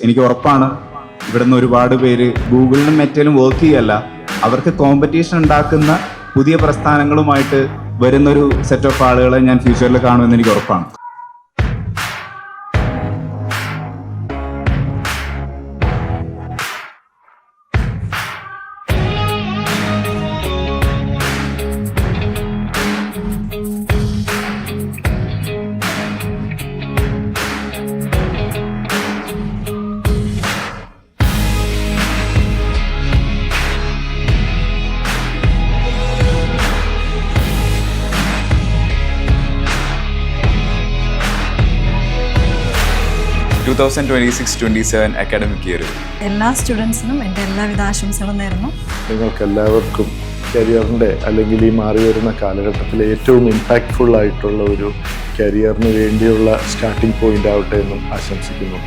എനിക്ക് ഉറപ്പാണ് ഇവിടുന്ന് ഒരുപാട് പേര് ഗൂഗിളിലും മെറ്റയിലും വർക്ക് ചെയ്യല്ല, അവർക്ക് കോമ്പറ്റീഷൻ ഉണ്ടാക്കുന്ന പുതിയ പ്രസ്ഥാനങ്ങളുമായിട്ട് വരുന്നൊരു സെറ്റ് ഓഫ് ആളുകളെ ഞാൻ ഫ്യൂച്ചറിൽ കാണുമെന്ന് എനിക്ക് ഉറപ്പാണ്. അക്കാഡമിക് ഇയർ എല്ലാ സ്റ്റുഡൻസിനും എൻ്റെ എല്ലാവിധ ആശംസകളും നേരുന്നു. നിങ്ങൾക്ക് എല്ലാവർക്കും കരിയറിൻ്റെ അല്ലെങ്കിൽ ഈ മാറി വരുന്ന കാലഘട്ടത്തിലെ ഏറ്റവും ഇമ്പാക്റ്റ്ഫുൾ ആയിട്ടുള്ള ഒരു കരിയറിന് വേണ്ടിയുള്ള സ്റ്റാർട്ടിംഗ് പോയിന്റ് ആവട്ടെ എന്നും ആശംസിക്കുന്നു.